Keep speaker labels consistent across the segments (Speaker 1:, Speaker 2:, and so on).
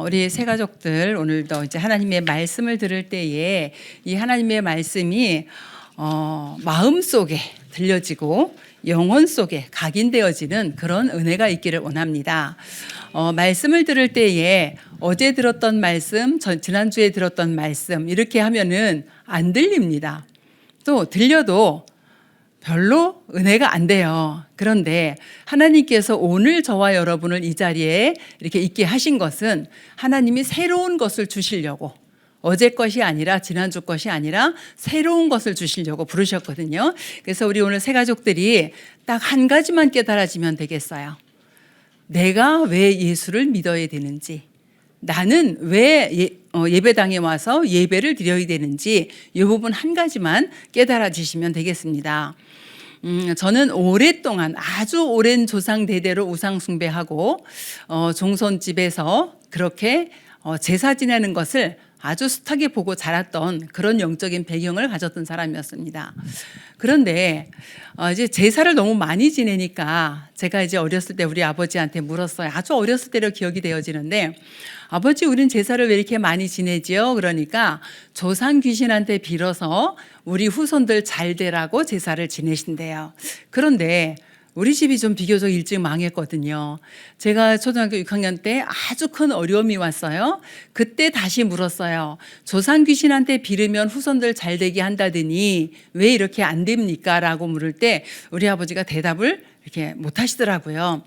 Speaker 1: 우리 새 가족들 오늘도 이제 하나님의 말씀을 들을 때에 이 하나님의 말씀이 마음 속에 들려지고 영혼 속에 각인되어지는 그런 은혜가 있기를 원합니다. 말씀을 들을 때에 어제 들었던 말씀, 지난주에 들었던 말씀 이렇게 하면은 안 들립니다. 또 들려도 별로 은혜가 안 돼요. 그런데 하나님께서 오늘 저와 여러분을 이 자리에 이렇게 있게 하신 것은 하나님이 새로운 것을 주시려고, 어제 것이 아니라 지난주 것이 아니라 새로운 것을 주시려고 부르셨거든요. 그래서 우리 오늘 새 가족들이 딱 한 가지만 깨달아지면 되겠어요. 내가 왜 예수를 믿어야 되는지, 나는 왜 예배당에 와서 예배를 드려야 되는지 이 부분 한 가지만 깨달아지시면 되겠습니다. 저는 오랫동안 아주 오랜 조상 대대로 우상 숭배하고 종손집에서 그렇게 제사 지내는 것을 아주 숱하게 보고 자랐던 그런 영적인 배경을 가졌던 사람이었습니다. 그런데 이제 제사를 너무 많이 지내니까 제가 이제 어렸을 때 우리 아버지한테 물었어요. 아주 어렸을 때로 기억이 되어지는데, 아버지 우린 제사를 왜 이렇게 많이 지내지요? 그러니까 조상 귀신한테 빌어서 우리 후손들 잘 되라고 제사를 지내신대요. 그런데 우리 집이 좀 비교적 일찍 망했거든요. 제가 초등학교 6학년 때 아주 큰 어려움이 왔어요. 그때 다시 물었어요. 조상 귀신한테 빌으면 후손들 잘 되게 한다더니 왜 이렇게 안 됩니까? 라고 물을 때 우리 아버지가 대답을 이렇게 못 하시더라고요.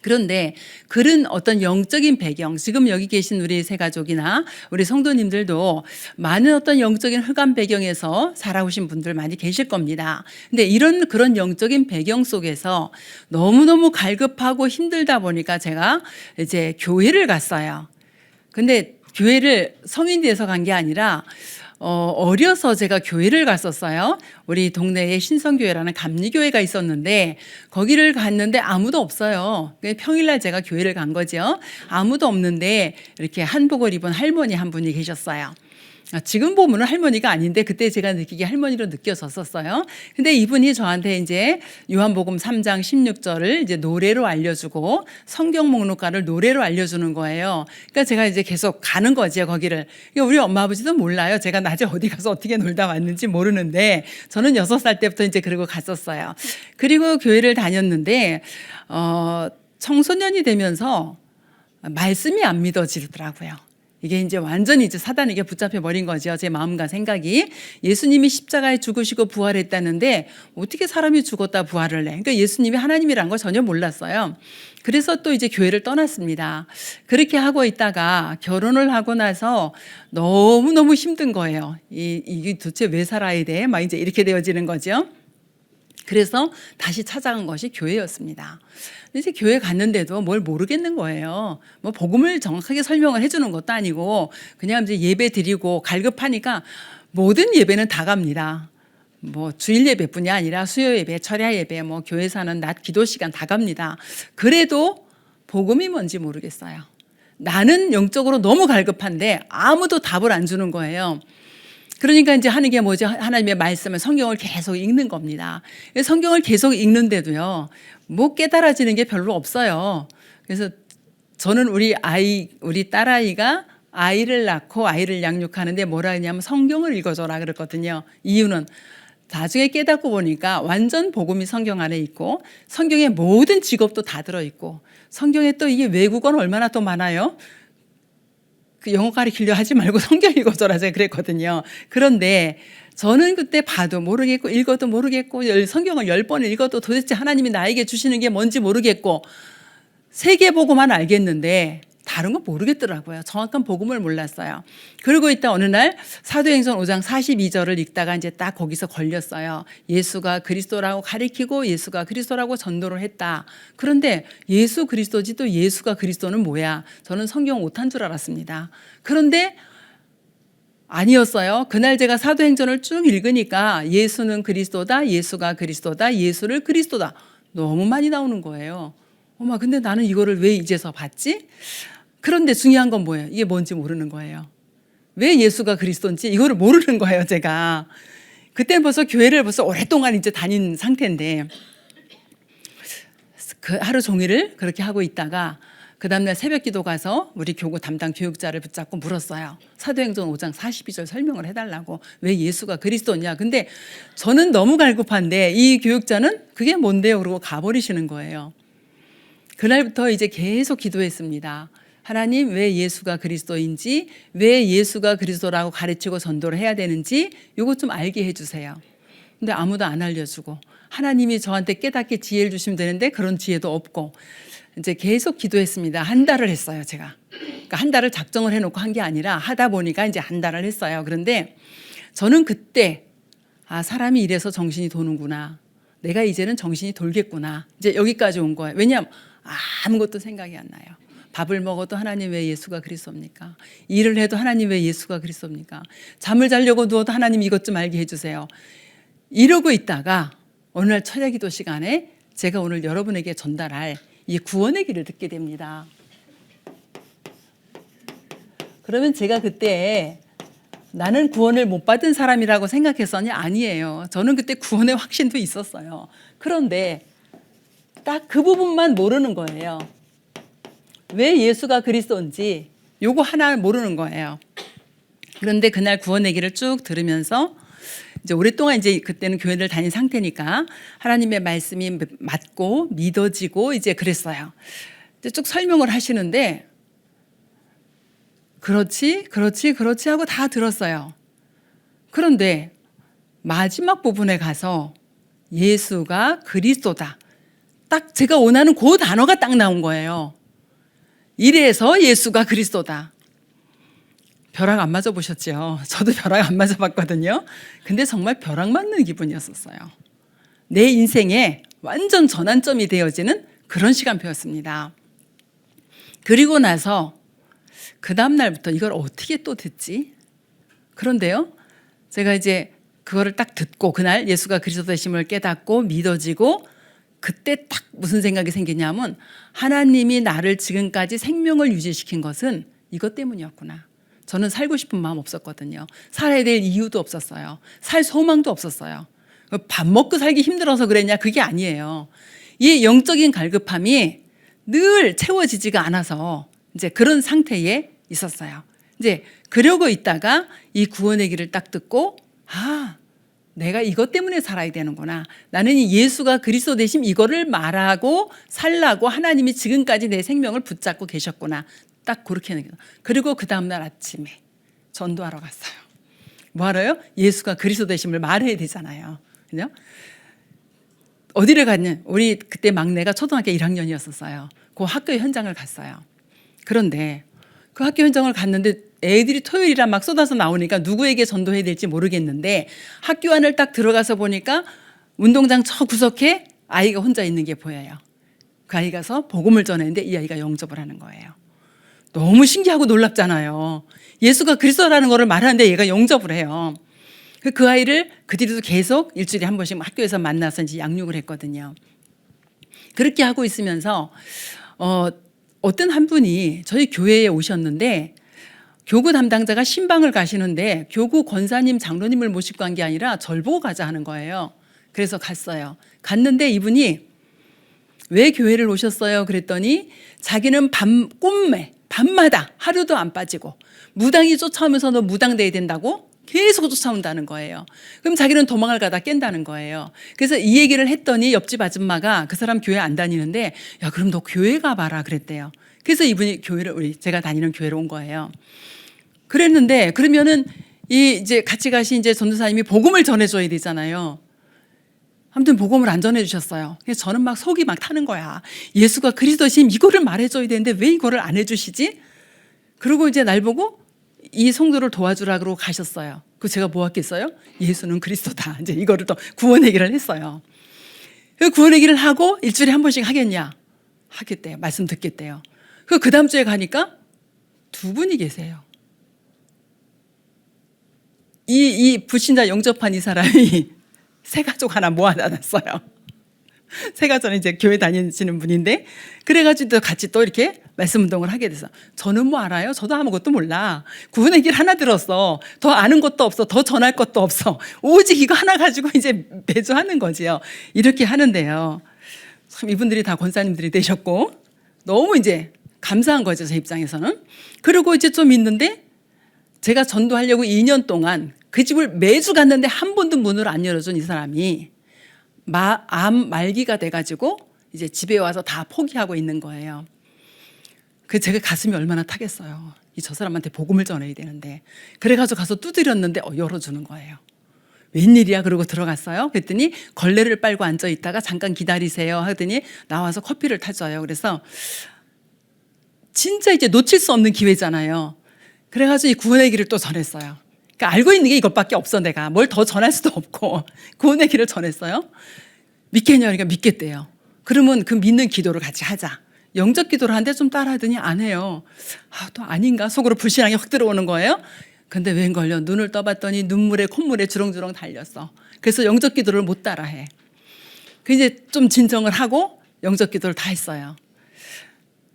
Speaker 1: 그런데 그런 어떤 영적인 배경, 지금 여기 계신 우리 새 가족이나 우리 성도님들도 많은 어떤 영적인 흑암 배경에서 살아오신 분들 많이 계실 겁니다. 근데 그런 영적인 배경 속에서 너무너무 갈급하고 힘들다 보니까 제가 이제 교회를 갔어요. 근데 교회를 성인이 돼서 간 게 아니라 어려서 제가 교회를 갔었어요. 우리 동네에 신성교회라는 감리교회가 있었는데 거기를 갔는데 아무도 없어요. 평일날 제가 교회를 간 거죠. 아무도 없는데 이렇게 한복을 입은 할머니 한 분이 계셨어요. 지금 보면은 할머니가 아닌데 그때 제가 느끼기에 할머니로 느껴졌었어요. 근데 이분이 저한테 이제 요한복음 3장 16절을 이제 노래로 알려주고 성경 목록가를 노래로 알려주는 거예요. 그러니까 제가 이제 계속 가는 거죠, 거기를. 그러니까 우리 엄마 아버지도 몰라요. 제가 낮에 어디 가서 어떻게 놀다 왔는지 모르는데 저는 6살 때부터 이제 그러고 갔었어요. 그리고 교회를 다녔는데 청소년이 되면서 말씀이 안 믿어지더라고요. 이게 이제 완전히 이제 사단에게 붙잡혀 버린 거죠. 제 마음과 생각이. 예수님이 십자가에 죽으시고 부활했다는데 어떻게 사람이 죽었다 부활을 해? 그러니까 예수님이 하나님이란 걸 전혀 몰랐어요. 그래서 또 이제 교회를 떠났습니다. 그렇게 하고 있다가 결혼을 하고 나서 너무너무 힘든 거예요. 이게 도대체 왜 살아야 돼? 막 이제 이렇게 되어지는 거죠. 그래서 다시 찾아간 것이 교회였습니다. 이제 교회 갔는데도 뭘 모르겠는 거예요. 뭐 복음을 정확하게 설명을 해주는 것도 아니고 그냥 이제 예배 드리고 갈급하니까 모든 예배는 다 갑니다. 뭐 주일 예배뿐이 아니라 수요 예배, 철야 예배, 뭐 교회사는 낮 기도 시간 다 갑니다. 그래도 복음이 뭔지 모르겠어요. 나는 영적으로 너무 갈급한데 아무도 답을 안 주는 거예요. 그러니까 이제 하는 게 뭐죠? 하나님의 말씀을, 성경을 계속 읽는 겁니다. 성경을 계속 읽는데도요, 뭐 깨달아지는 게 별로 없어요. 그래서 저는 우리 딸아이가 아이를 낳고 아이를 양육하는데 뭐라 했냐면 성경을 읽어줘라 그랬거든요. 이유는 나중에 깨닫고 보니까 완전 복음이 성경 안에 있고 성경의 모든 직업도 다 들어있고 성경에 또 이게 외국어는 얼마나 또 많아요. 영어 가르치려 하지 말고 성경 읽어줘라 제가 그랬거든요. 그런데 저는 그때 봐도 모르겠고 읽어도 모르겠고 성경을 10번 읽어도 도대체 하나님이 나에게 주시는 게 뭔지 모르겠고 세계복음만 알겠는데 다른 건 모르겠더라고요. 정확한 복음을 몰랐어요. 그러고 있다 어느 날 사도행전 5장 42절을 읽다가 이제 딱 거기서 걸렸어요. 예수가 그리스도라고 가리키고 예수가 그리스도라고 전도를 했다. 그런데 예수 그리스도지 또 예수가 그리스도는 뭐야? 저는 성경 오탄 줄 알았습니다. 그런데 아니었어요. 그날 제가 사도행전을 쭉 읽으니까 예수는 그리스도다, 예수가 그리스도다, 예수를 그리스도다. 너무 많이 나오는 거예요. 어머, 근데 나는 이거를 왜 이제서 봤지? 그런데 중요한 건 뭐예요? 이게 뭔지 모르는 거예요. 왜 예수가 그리스도인지 이거를 모르는 거예요, 제가. 그때는 벌써 교회를 벌써 오랫동안 이제 다닌 상태인데 그 하루 종일을 그렇게 하고 있다가 그 다음날 새벽 기도 가서 우리 교구 담당 교육자를 붙잡고 물었어요. 사도행전 5장 42절 설명을 해달라고. 왜 예수가 그리스도냐. 근데 저는 너무 갈급한데 이 교육자는 그게 뭔데요? 그러고 가버리시는 거예요. 그날부터 이제 계속 기도했습니다. 하나님, 왜 예수가 그리스도인지, 왜 예수가 그리스도라고 가르치고 전도를 해야 되는지 이것 좀 알게 해주세요. 근데 아무도 안 알려주고, 하나님이 저한테 깨닫게 지혜를 주시면 되는데 그런 지혜도 없고, 이제 계속 기도했습니다. 한 달을 했어요, 제가. 그러니까 한 달을 작정을 해놓고 한 게 아니라 하다 보니까 이제 한 달을 했어요. 그런데 저는 그때 사람이 이래서 정신이 도는구나. 내가 이제는 정신이 돌겠구나. 이제 여기까지 온 거예요. 왜냐하면 아무것도 생각이 안 나요. 밥을 먹어도 하나님 왜 예수가 그리스도입니까? 일을 해도 하나님 왜 예수가 그리스도입니까? 잠을 자려고 누워도 하나님 이것 좀 알게 해주세요. 이러고 있다가 어느 날 철야기도 시간에 제가 오늘 여러분에게 전달할 이 구원의 길을 듣게 됩니다. 그러면 제가 그때 나는 구원을 못 받은 사람이라고 생각했더니 아니에요. 저는 그때 구원의 확신도 있었어요. 그런데 딱 그 부분만 모르는 거예요. 왜 예수가 그리스도인지 요거 하나 모르는 거예요. 그런데 그날 구원의 길을 쭉 들으면서 이제 오랫동안 이제 그때는 교회를 다닌 상태니까 하나님의 말씀이 맞고 믿어지고 이제 그랬어요. 이제 쭉 설명을 하시는데 그렇지 하고 다 들었어요. 그런데 마지막 부분에 가서 예수가 그리스도다. 딱 제가 원하는 그 단어가 딱 나온 거예요. 이래서 예수가 그리스도다. 벼락 안 맞아 보셨죠? 저도 벼락 안 맞아 봤거든요. 근데 정말 벼락 맞는 기분이었었어요. 내 인생에 완전 전환점이 되어지는 그런 시간표였습니다. 그리고 나서 그 다음 날부터 이걸 어떻게 또 듣지? 그런데요, 제가 이제 그거를 딱 듣고 그날 예수가 그리스도 되심을 깨닫고 믿어지고 그때 딱 무슨 생각이 생기냐면 하나님이 나를 지금까지 생명을 유지시킨 것은 이것 때문이었구나. 저는 살고 싶은 마음 없었거든요. 살아야 될 이유도 없었어요. 살 소망도 없었어요. 밥 먹고 살기 힘들어서 그랬냐? 그게 아니에요. 이 영적인 갈급함이 늘 채워지지가 않아서 이제 그런 상태에 있었어요. 이제 그러고 있다가 이 구원의 길을 딱 듣고 내가 이것 때문에 살아야 되는구나. 나는 이 예수가 그리스도 되심 이거를 말하고 살라고 하나님이 지금까지 내 생명을 붙잡고 계셨구나. 딱 그렇게 느껴요. 그리고 그 다음날 아침에 전도하러 갔어요. 뭐 하러요? 예수가 그리스도 되심을 말해야 되잖아요. 그죠? 어디를 갔냐? 우리 그때 막내가 초등학교 1학년이었었어요. 그 학교 현장을 갔어요. 그런데 그 학교 현장을 갔는데 애들이 토요일이라 막 쏟아서 나오니까 누구에게 전도해야 될지 모르겠는데 학교 안을 딱 들어가서 보니까 운동장 저 구석에 아이가 혼자 있는 게 보여요. 그 아이가 가서 복음을 전했는데 이 아이가 영접을 하는 거예요. 너무 신기하고 놀랍잖아요. 예수가 그리스도라는 거를 말하는데 얘가 영접을 해요. 그 아이를 그 뒤로도 계속 일주일에 한 번씩 학교에서 만나서 이제 양육을 했거든요. 그렇게 하고 있으면서 어떤 한 분이 저희 교회에 오셨는데 교구 담당자가 신방을 가시는데 교구 권사님 장로님을 모시고 간 게 아니라 절 보고 가자 하는 거예요. 그래서 갔어요. 갔는데 이분이 왜 교회를 오셨어요? 그랬더니 자기는 꿈에 밤마다 하루도 안 빠지고 무당이 쫓아오면서 너 무당돼야 된다고 계속 쫓아온다는 거예요. 그럼 자기는 도망을 가다 깬다는 거예요. 그래서 이 얘기를 했더니 옆집 아줌마가 그 사람 교회 안 다니는데 야 그럼 너 교회 가봐라 그랬대요. 그래서 이분이 제가 다니는 교회로 온 거예요. 그랬는데 그러면은 이제 같이 가신 이제 전도사님이 복음을 전해줘야 되잖아요. 아무튼 복음을 안 전해주셨어요. 그래서 저는 막 속이 막 타는 거야. 예수가 그리스도심 이거를 말해줘야 되는데 왜 이거를 안 해주시지? 그리고 이제 날 보고 이 성도를 도와주라 그러고 가셨어요. 그 제가 뭐 했겠어요? 예수는 그리스도다. 이제 이거를 또 구원 얘기를 했어요. 구원 얘기를 하고 일주일에 한 번씩 하겠냐? 하겠대요. 말씀 듣겠대요. 그 다음 주에 가니까 두 분이 계세요. 이 불신자 영접한 이 사람이 새 가족 하나 모아다 놨어요. 새가 저는 이제 교회 다니시는 분인데 그래가지고 같이 또 이렇게 말씀 운동을 하게 돼서 저는 뭐 알아요? 저도 아무것도 몰라. 구원의 길 하나 들었어. 더 아는 것도 없어. 더 전할 것도 없어. 오직 이거 하나 가지고 이제 매주 하는 거지요. 이렇게 하는데요. 참 이분들이 다 권사님들이 되셨고 너무 이제 감사한 거죠, 제 입장에서는. 그리고 이제 좀 있는데 제가 전도하려고 2년 동안 그 집을 매주 갔는데 한 번도 문을 안 열어준 이 사람이 암 말기가 돼가지고 이제 집에 와서 다 포기하고 있는 거예요. 그 제가 가슴이 얼마나 타겠어요. 저 사람한테 복음을 전해야 되는데. 그래가지고 가서 두드렸는데 열어주는 거예요. 웬일이야? 그러고 들어갔어요. 그랬더니 걸레를 빨고 앉아 있다가 잠깐 기다리세요 하더니 나와서 커피를 타줘요. 그래서 진짜 이제 놓칠 수 없는 기회잖아요. 그래가지고 이 구원의 길을 또 전했어요. 그러니까 알고 있는 게 이것밖에 없어. 내가 뭘 더 전할 수도 없고 구원의 길을 전했어요. 믿겠냐? 그러니까 믿겠대요. 그러면 그 믿는 기도를 같이 하자. 영적 기도를 하는데 좀 따라하더니 안 해요. 또 아닌가? 속으로 불신앙이 확 들어오는 거예요. 근데 웬걸요? 눈을 떠봤더니 눈물에 콧물에 주렁주렁 달렸어. 그래서 영적 기도를 못 따라해. 그 이제 좀 진정을 하고 영적 기도를 다 했어요.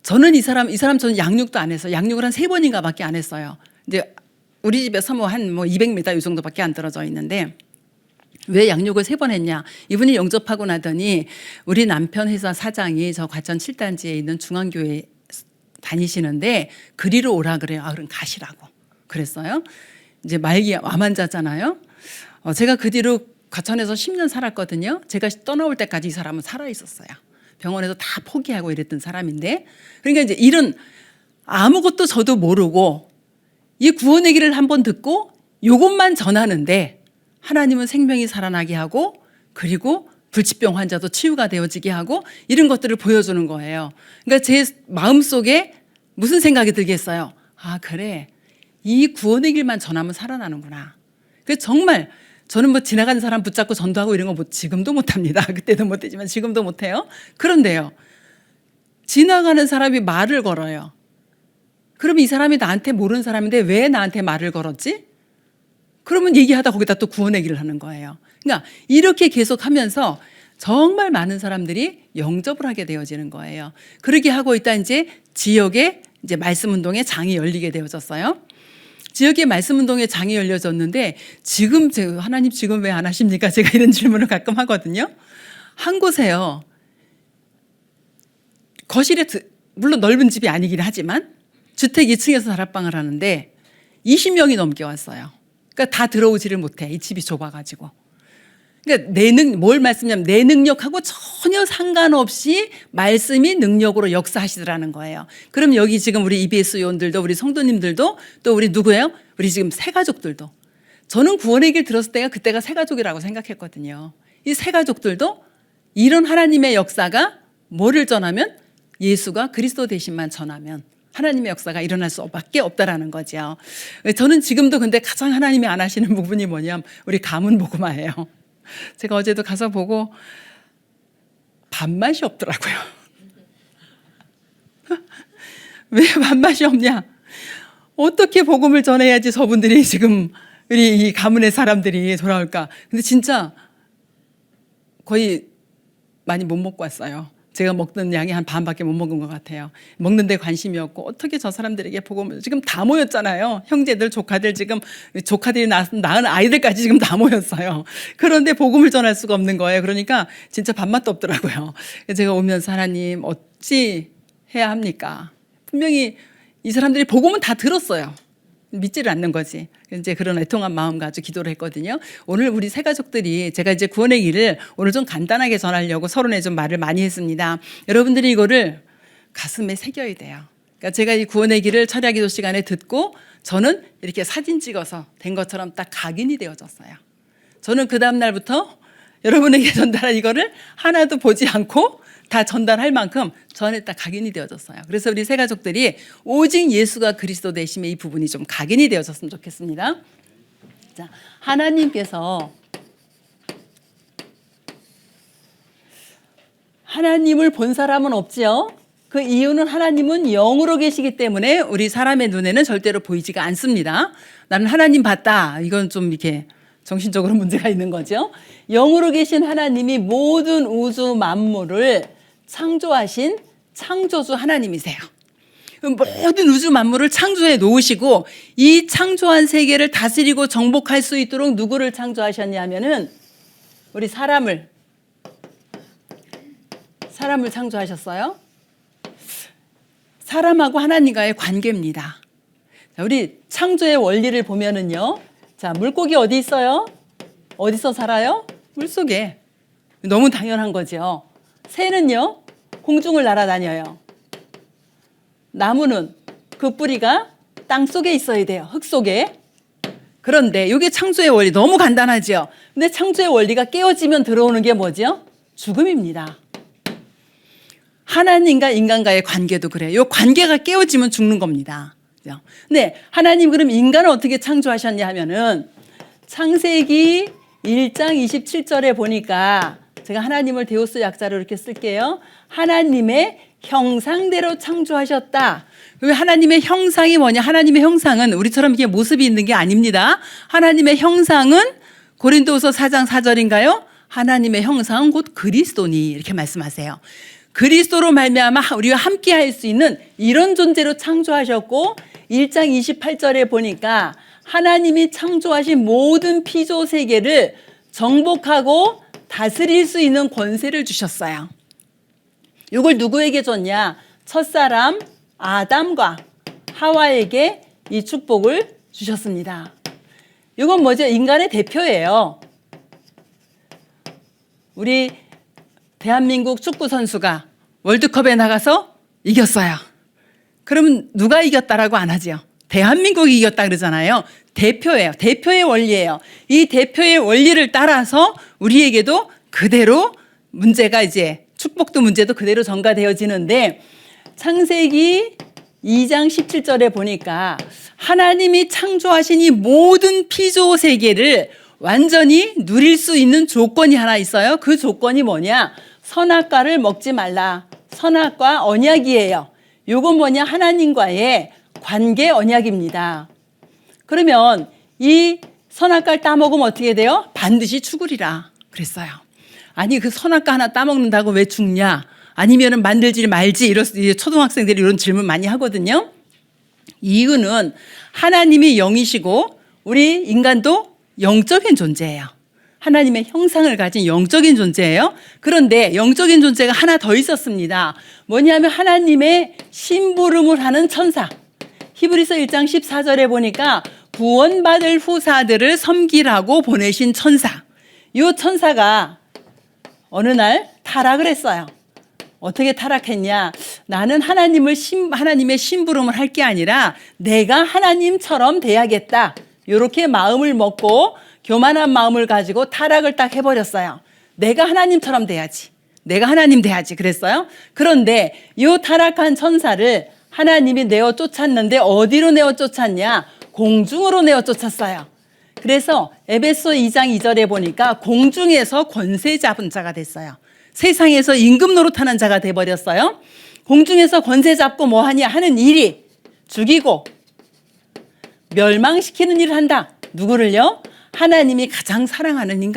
Speaker 1: 저는 이 사람 저는 양육도 안 했어요. 양육을 한 3번인가 밖에 안 했어요. 이제 우리 집에서 한 200m 이 정도밖에 안 떨어져 있는데 왜 양육을 3번 했냐? 이분이 영접하고 나더니 우리 남편 회사 사장이 저 과천 7단지에 있는 중앙교회 다니시는데 그리로 오라 그래요. 그럼 가시라고 그랬어요. 이제 말기 암 환자잖아요. 제가 그 뒤로 과천에서 10년 살았거든요. 제가 떠나올 때까지 이 사람은 살아 있었어요. 병원에서 다 포기하고 이랬던 사람인데, 그러니까 이제 이런 아무것도 저도 모르고 이 구원의 길을 한번 듣고 이것만 전하는데 하나님은 생명이 살아나게 하고 그리고 불치병 환자도 치유가 되어지게 하고 이런 것들을 보여주는 거예요. 그러니까 제 마음속에 무슨 생각이 들겠어요? 그래, 이 구원의 길만 전하면 살아나는구나. 그래서 정말 저는 지나가는 사람 붙잡고 전도하고 이런 거 지금도 못합니다. 그때도 못했지만 지금도 못해요. 그런데요, 지나가는 사람이 말을 걸어요. 그러면 이 사람이 나한테 모르는 사람인데 왜 나한테 말을 걸었지? 그러면 얘기하다 거기다 또 구원의 길을 하는 거예요. 그러니까 이렇게 계속하면서 정말 많은 사람들이 영접을 하게 되어지는 거예요. 그렇게 하고 있다 이제 지역에 이제 말씀 운동의 장이 열리게 되어졌어요. 지역의 말씀 운동의 장이 열려졌는데 지금 하나님 지금 왜 안 하십니까? 제가 이런 질문을 가끔 하거든요. 한 곳에요. 거실에 물론 넓은 집이 아니긴 하지만 주택 2층에서 다락방을 하는데 20명이 넘게 왔어요. 그러니까 다 들어오지를 못해. 이 집이 좁아가지고. 그러니까 뭘 말씀냐면 내 능력하고 전혀 상관없이 말씀이 능력으로 역사하시더라는 거예요. 그럼 여기 지금 우리 EBS 요원들도 우리 성도님들도 또 우리 누구예요? 우리 지금 새가족들도. 저는 구원의 길 들었을 때가 그때가 새가족이라고 생각했거든요. 이 새가족들도 이런 하나님의 역사가 뭐를 전하면 예수가 그리스도 되심만 전하면 하나님의 역사가 일어날 수밖에 없다라는 거죠. 저는 지금도 근데 가장 하나님이 안 하시는 부분이 뭐냐면 우리 가문 복음화예요. 제가 어제도 가서 보고 밥맛이 없더라고요. 왜 밥맛이 없냐? 어떻게 복음을 전해야지 저분들이 지금 우리 이 가문의 사람들이 돌아올까? 근데 진짜 거의 많이 못 먹고 왔어요. 제가 먹던 양이 한 반밖에 못 먹은 것 같아요. 먹는 데 관심이 없고 어떻게 저 사람들에게 복음을, 지금 다 모였잖아요. 형제들, 조카들, 지금 조카들이 낳은 아이들까지 지금 다 모였어요. 그런데 복음을 전할 수가 없는 거예요. 그러니까 진짜 밥맛도 없더라고요. 제가 오면서 하나님 어찌 해야 합니까? 분명히 이 사람들이 복음은 다 들었어요. 믿지를 않는 거지. 이제 그런 애통한 마음 가지고 기도를 했거든요. 오늘 우리 새 가족들이 제가 이제 구원의 길을 오늘 좀 간단하게 전하려고 서론에 좀 말을 많이 했습니다. 여러분들이 이거를 가슴에 새겨야 돼요. 그러니까 제가 이 구원의 길을 철야 기도 시간에 듣고 저는 이렇게 사진 찍어서 된 것처럼 딱 각인이 되어졌어요. 저는 그 다음 날부터 여러분에게 전달한 이거를 하나도 보지 않고 다 전달할 만큼 전에 딱 각인이 되어졌어요. 그래서 우리 새 가족들이 오직 예수가 그리스도 되심의 이 부분이 좀 각인이 되어졌으면 좋겠습니다. 자, 하나님께서 하나님을 본 사람은 없지요. 그 이유는 하나님은 영으로 계시기 때문에 우리 사람의 눈에는 절대로 보이지가 않습니다. 나는 하나님 봤다. 이건 좀 이렇게 정신적으로 문제가 있는 거죠. 영으로 계신 하나님이 모든 우주 만물을 창조하신 창조주 하나님이세요. 모든 우주 만물을 창조해 놓으시고 이 창조한 세계를 다스리고 정복할 수 있도록 누구를 창조하셨냐면은 우리 사람을 창조하셨어요. 사람하고 하나님과의 관계입니다. 자, 우리 창조의 원리를 보면은요. 자, 물고기 어디 있어요? 어디서 살아요? 물속에. 너무 당연한 거죠. 새는요. 공중을 날아다녀요. 나무는 그 뿌리가 땅 속에 있어야 돼요. 흙 속에. 그런데 이게 창조의 원리 너무 간단하죠. 근데 창조의 원리가 깨어지면 들어오는 게 뭐죠? 죽음입니다. 하나님과 인간과의 관계도 그래요. 이 관계가 깨어지면 죽는 겁니다. 근데 하나님 그럼 인간을 어떻게 창조하셨냐 하면은 창세기 1장 27절에 보니까 제가 하나님을 데우스 약자로 이렇게 쓸게요. 하나님의 형상대로 창조하셨다. 하나님의 형상이 뭐냐? 하나님의 형상은 우리처럼 이게 모습이 있는 게 아닙니다. 하나님의 형상은 고린도후서 4장 4절인가요? 하나님의 형상은 곧 그리스도니 이렇게 말씀하세요. 그리스도로 말미암아 우리와 함께 할 수 있는 이런 존재로 창조하셨고 1장 28절에 보니까 하나님이 창조하신 모든 피조 세계를 정복하고 다스릴 수 있는 권세를 주셨어요. 이걸 누구에게 줬냐? 첫사람 아담과 하와에게 이 축복을 주셨습니다. 이건 뭐죠? 인간의 대표예요. 우리 대한민국 축구 선수가 월드컵에 나가서 이겼어요. 그러면 누가 이겼다라고 안 하죠? 대한민국이 이겼다 그러잖아요. 대표예요. 대표의 원리예요. 이 대표의 원리를 따라서 우리에게도 그대로 문제가 이제 축복도 문제도 그대로 전가되어지는데 창세기 2장 17절에 보니까 하나님이 창조하신 이 모든 피조 세계를 완전히 누릴 수 있는 조건이 하나 있어요. 그 조건이 뭐냐? 선악과를 먹지 말라. 선악과 언약이에요. 요건 뭐냐? 하나님과의 관계 언약입니다. 그러면 이 선악과를 따먹으면 어떻게 돼요? 반드시 죽으리라 그랬어요. 아니 그 선악과 하나 따먹는다고 왜 죽냐? 아니면은 만들지 말지 이런 초등학생들이 이런 질문 많이 하거든요. 이유는 하나님이 영이시고 우리 인간도 영적인 존재예요. 하나님의 형상을 가진 영적인 존재예요. 그런데 영적인 존재가 하나 더 있었습니다. 뭐냐면 하나님의 심부름을 하는 천사. 히브리서 1장 14절에 보니까 구원받을 후사들을 섬기라고 보내신 천사. 이 천사가 어느 날 타락을 했어요. 어떻게 타락했냐? 나는 하나님의 심부름을 할 게 아니라 내가 하나님처럼 돼야겠다. 이렇게 마음을 먹고 교만한 마음을 가지고 타락을 딱 해버렸어요. 내가 하나님처럼 돼야지. 내가 하나님 돼야지 그랬어요. 그런데 이 타락한 천사를 하나님이 내어 쫓았는데 어디로 내어 쫓았냐? 공중으로 내어 쫓았어요. 그래서 에베소 2장 2절에 보니까 공중에서 권세 잡은 자가 됐어요. 세상에서 임금 노릇하는 자가 돼버렸어요. 공중에서 권세 잡고 뭐 하냐 하는 일이 죽이고 멸망시키는 일을 한다. 누구를요? 하나님이 가장 사랑하는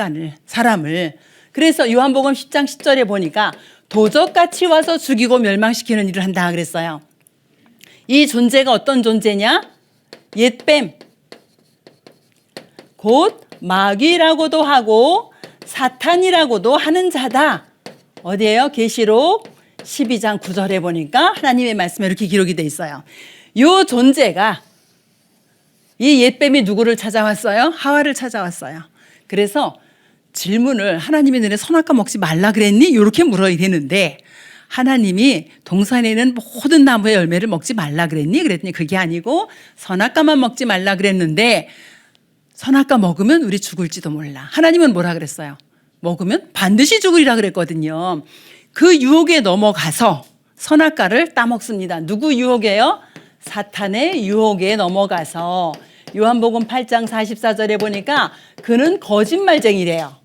Speaker 1: 사람을. 그래서 요한복음 10장 10절에 보니까 도적같이 와서 죽이고 멸망시키는 일을 한다 그랬어요. 이 존재가 어떤 존재냐? 옛뱀, 곧 마귀라고도 하고 사탄이라고도 하는 자다. 어디예요? 계시록 12장 9절에 보니까 하나님의 말씀에 이렇게 기록이 돼 있어요. 이 존재가 이 옛뱀이 누구를 찾아왔어요? 하와를 찾아왔어요. 그래서 질문을 하나님이 너네 선악과 먹지 말라 그랬니? 이렇게 물어야 되는데 하나님이 동산에는 모든 나무의 열매를 먹지 말라 그랬니? 그랬더니 그게 아니고 선악과만 먹지 말라 그랬는데 선악과 먹으면 우리 죽을지도 몰라. 하나님은 뭐라 그랬어요? 먹으면 반드시 죽으리라 그랬거든요. 그 유혹에 넘어가서 선악과를 따먹습니다. 누구 유혹이에요? 사탄의 유혹에 넘어가서 요한복음 8장 44절에 보니까 그는 거짓말쟁이래요.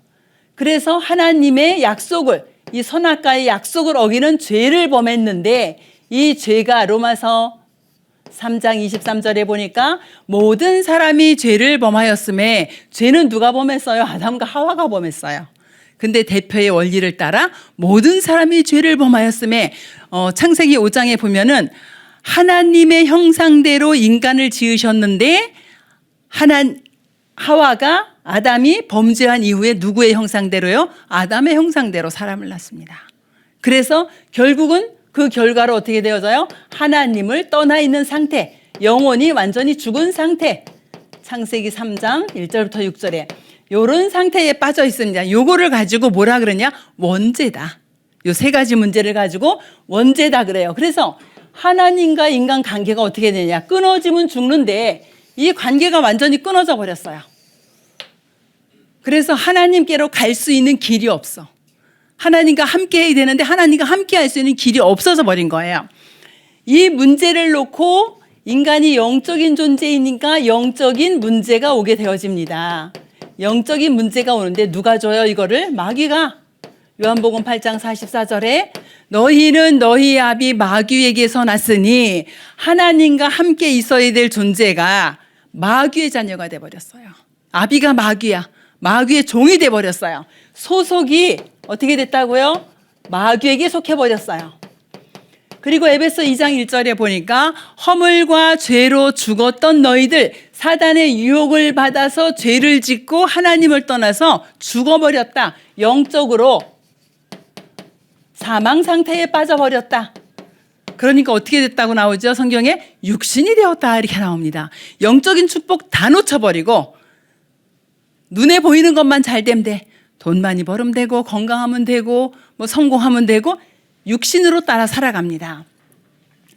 Speaker 1: 그래서 하나님의 약속을 이 선악과의 약속을 어기는 죄를 범했는데 이 죄가 로마서 3장 23절에 보니까 모든 사람이 죄를 범하였음에 죄는 누가 범했어요? 아담과 하와가 범했어요. 근데 대표의 원리를 따라 모든 사람이 죄를 범하였음에 창세기 5장에 보면은 하나님의 형상대로 인간을 지으셨는데 하와가 아담이 범죄한 이후에 누구의 형상대로요? 아담의 형상대로 사람을 낳습니다. 그래서 결국은 그 결과로 어떻게 되어져요? 하나님을 떠나 있는 상태, 영혼이 완전히 죽은 상태. 창세기 3장 1절부터 6절에 이런 상태에 빠져 있습니다. 요거를 가지고 뭐라 그러냐? 원죄다. 요 세 가지 문제를 가지고 원죄다 그래요. 그래서 하나님과 인간 관계가 어떻게 되냐? 끊어지면 죽는데 이 관계가 완전히 끊어져 버렸어요. 그래서 하나님께로 갈 수 있는 길이 없어. 하나님과 함께 해야 되는데 하나님과 함께 할 수 있는 길이 없어져 버린 거예요. 이 문제를 놓고 인간이 영적인 존재이니까 영적인 문제가 오게 되어집니다. 영적인 문제가 오는데 누가 줘요? 이거를 마귀가. 요한복음 8장 44절에 너희는 너희 아비 마귀에게서 났으니 하나님과 함께 있어야 될 존재가 마귀의 자녀가 돼버렸어요. 아비가 마귀야. 마귀의 종이 돼버렸어요. 소속이 어떻게 됐다고요? 마귀에게 속해버렸어요. 그리고 에베소 2장 1절에 보니까 허물과 죄로 죽었던 너희들 사단의 유혹을 받아서 죄를 짓고 하나님을 떠나서 죽어버렸다. 영적으로 사망 상태에 빠져버렸다. 그러니까 어떻게 됐다고 나오죠? 성경에 육신이 되었다 이렇게 나옵니다. 영적인 축복 다 놓쳐버리고 눈에 보이는 것만 잘 되면 돼. 돈 많이 벌으면 되고 건강하면 되고 뭐 성공하면 되고 육신으로 따라 살아갑니다.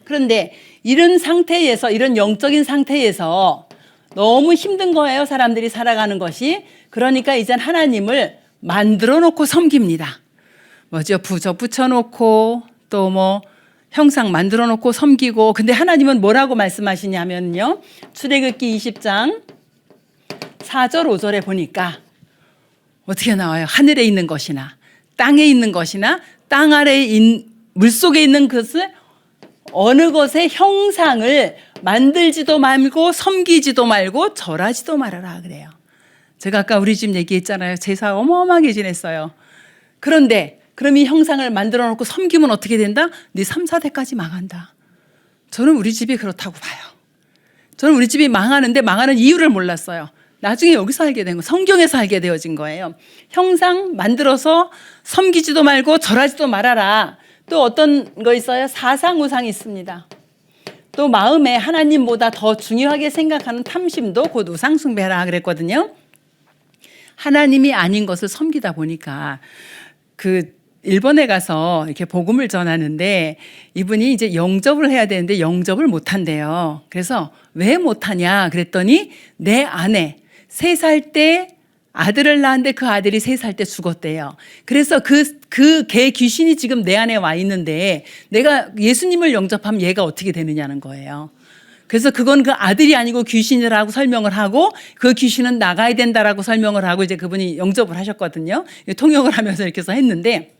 Speaker 1: 그런데 이런 상태에서 이런 영적인 상태에서 너무 힘든 거예요. 사람들이 살아가는 것이. 그러니까 이젠 하나님을 만들어 놓고 섬깁니다. 뭐죠? 부적 붙여놓고 또 뭐 형상 만들어 놓고 섬기고. 근데 하나님은 뭐라고 말씀하시냐면요. 출애굽기 20장 4절 5절에 보니까 어떻게 나와요? 하늘에 있는 것이나 땅에 있는 것이나 땅 아래에 물속에 있는 것을 어느 것의 형상을 만들지도 말고 섬기지도 말고 절하지도 말아라 그래요. 제가 아까 우리 집 얘기했잖아요. 제사 어마어마하게 지냈어요. 그런데 그럼 이 형상을 만들어 놓고 섬기면 어떻게 된다? 네 3, 4대까지 망한다. 저는 우리 집이 그렇다고 봐요. 저는 우리 집이 망하는데 망하는 이유를 몰랐어요. 나중에 여기서 알게 된 거, 성경에서 알게 되어진 거예요. 형상 만들어서 섬기지도 말고 절하지도 말아라. 또 어떤 거 있어요? 사상 우상이 있습니다. 또 마음에 하나님보다 더 중요하게 생각하는 탐심도 곧 우상 숭배라 그랬거든요. 하나님이 아닌 것을 섬기다 보니까 그 일본에 가서 이렇게 복음을 전하는데 이분이 이제 영접을 해야 되는데 영접을 못 한대요. 그래서 왜 못 하냐 그랬더니 내 아내 3살 때 아들을 낳았는데 그 아들이 3살 때 죽었대요. 그래서 그 개 귀신이 지금 내 안에 와 있는데 내가 예수님을 영접하면 얘가 어떻게 되느냐는 거예요. 그래서 그건 그 아들이 아니고 귀신이라고 설명을 하고 그 귀신은 나가야 된다라고 설명을 하고 이제 그분이 영접을 하셨거든요. 통역을 하면서 이렇게 해서 했는데